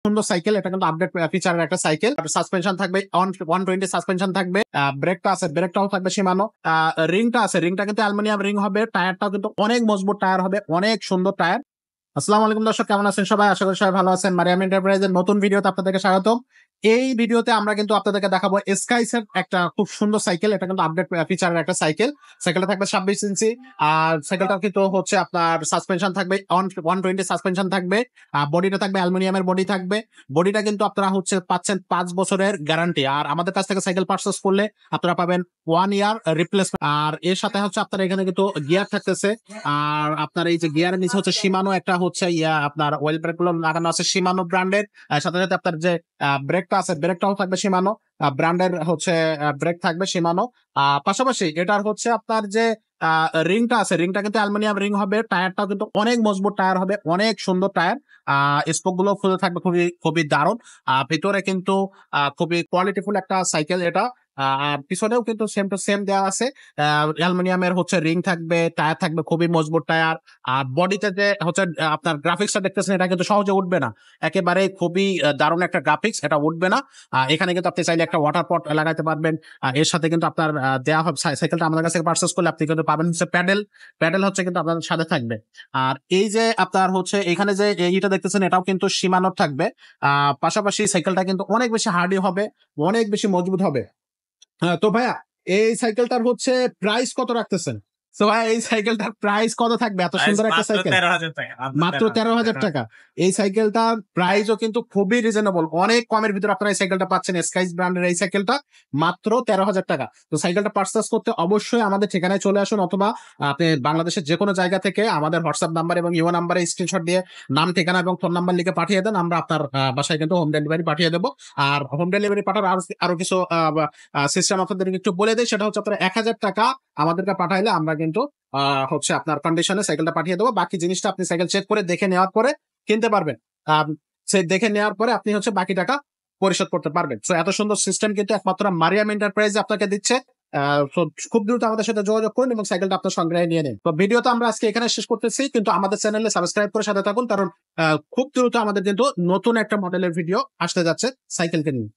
সুন্দর সাইকেল, এটা কিন্তু আপডেট ফিচারের একটা সাইকেল। সাসপেনশন থাকবে 120 সাসপেনশন থাকবে, ব্রেকটা আছে, ব্রেকটাও থাকবে সীমানো, রিংটা আছে, রিংটা কিন্তু অ্যালুমিনিয়াম রিং হবে, টায়ারটাও কিন্তু অনেক মজবুত টায়ার হবে, অনেক সুন্দর টায়ার। আসসালামু আলাইকুম দর্শক, কেমন আছেন সবাই? আশা করি সবাই ভালো আছেন। মারিয়াম এন্টারপ্রাইজের নতুন ভিডিওতে আপনাদেরকে স্বাগতম। এই ভিডিওতে আমরা কিন্তু আপনাদেরকে দেখাবো স্কাইসের একটা খুব সুন্দর সাইকেল, এটা কিন্তু আপডেট ফিচারের একটা সাইকেল। সাইকেলটা থাকবে 26 ইঞ্চি, আর সাইকেলটা কিন্তু হচ্ছে আপনার সাসপেনশন থাকবে 120 সাসপেনশন থাকবে, বডিটা থাকবে অ্যালুমিনিয়ামের বডি থাকবে। বডিটা কিন্তু আপনারা হচ্ছে পাচ্ছেন 5 বছরের গ্যারান্টি, আর আমাদের কাছ থেকে সাইকেল পারচেস করলে আপনারা পাবেন 1 ইয়ার রিপ্লেসমেন্ট। আর এর সাথে হচ্ছে আপনার এখানে কিন্তু গিয়ার থাকতেছে, আর আপনার এই যে গিয়ারের নিচে হচ্ছে সীমানো একটা হচ্ছে আপনার ওয়েল ব্রেক গুলো লাগানো আছে সীমানো ব্র্যান্ডের। সাথে সাথে আপনার যে ব্রেকটা আছে, ব্রেকটাও থাকবে সীমানো ব্র্যান্ডের হচ্ছে ব্রেক থাকবে সীমানো। পাশাপাশি এটার হচ্ছে আপনার যে রিংটা আছে, রিংটা কিন্তু অ্যালুমিনিয়াম রিং হবে, টায়ারটাও কিন্তু অনেক মজবুত টায়ার হবে, অনেক সুন্দর টায়ার। স্পোক গুলো খুলে থাকবে খুবই খুবই দারুণ। ভিতরে কিন্তু খুবই কোয়ালিটিফুল একটা সাইকেল এটা। আর পিছনেও কিন্তু সেম টু সেম দেওয়া আছে, অ্যালুমিনিয়ামের হচ্ছে রিং থাকবে, টায়ার থাকবে খুবই মজবুত টায়ার। আর বডিতে যে হচ্ছে আপনার গ্রাফিক্সটা দেখতেছেন, এটা কিন্তু সহজে উঠবে না, একেবারে খুবই দারুণ একটা গ্রাফিক্স, এটা উঠবে না। এখানে কিন্তু আপনি চাইলে একটা ওয়াটার পট লাগাইতে পারবেন। এর সাথে কিন্তু আপনার দেওয়া হবে, সাইকেলটা আমাদের কাছে পারচেস করলে আপনি কিন্তু পাবেন হচ্ছে প্যাডেল। প্যাডেল হচ্ছে কিন্তু আপনাদের সাথে থাকবে। আর এই যে আপনার হচ্ছে এখানে যে এইটা দেখতেছেন, এটাও কিন্তু সীমানোর থাকবে। পাশাপাশি সাইকেলটা কিন্তু অনেক বেশি হার্ডি হবে, অনেক বেশি মজবুত হবে। হ্যাঁ, তো ভাইয়া এই সাইকেলটার হচ্ছে প্রাইস কত রাখতেছেন? তো ভাই এই সাইকেলটার প্রাইস কত থাকবে? এত সুন্দর একটা মাত্র সাইকেল 13,000 টাকা। মাত্র 13,000 টাকা। এই সাইকেলটার প্রাইসও কিন্তু খুবই রিজনেবল, অনেক কমের ভিতরে আপনারা এই সাইকেলটা পাচ্ছেন। স্কাইস ব্র্যান্ডের এই সাইকেলটা মাত্র 13,000 টাকা। তো সাইকেলটা পারচেস করতে অবশ্যই আমাদের ঠিকানায় চলে আসুন, অথবা আপনি বাংলাদেশের যে কোনো জায়গা থেকে আমাদের হোয়াটসঅ্যাপ নাম্বার এবং ইমো নাম্বারে স্ক্রিনশট দিয়ে নাম, ঠিকানা এবং ফোন নাম্বার লিখে পাঠিয়ে দেন, আমরা আপনার বাসায় কিন্তু হোম ডেলিভারি পাঠিয়ে দেবো। আর হোম ডেলিভারি পাঠার আরো কিছু সিস্টেম আপনাদেরকে একটু বলে দেয়, সেটা হচ্ছে আপনার 1,000 টাকা আমাদেরকে পাঠাইলে আমরা কিন্তু হচ্ছে আপনার কন্ডিশনে সাইকেলটা পাঠিয়ে দেবো। বাকি জিনিসটা আপনি সাইকেল চেক করে দেখে নেওয়ার পরে কিনতে পারবেন। সে দেখে নেওয়ার পরে আপনি হচ্ছে বাকি টাকা পরিশোধ করতে পারবেন। সো এত সুন্দর সিস্টেম কিন্তু একমাত্র মারিয়াম এন্টারপ্রাইজ আপনাকে দিচ্ছে। তো খুব দ্রুত আমাদের সাথে যোগাযোগ করুন এবং সাইকেলটা আপনার সংগ্রহে নিয়ে নিন। তো ভিডিওটা আমরা আজকে এখানে শেষ করতেছি, কিন্তু আমাদের চ্যানেলে সাবস্ক্রাইব করে সাথে থাকুন, কারণ খুব দ্রুত আমাদের কিন্তু নতুন একটা মডেলের ভিডিও আসতে যাচ্ছে সাইকেলকে নিয়ে।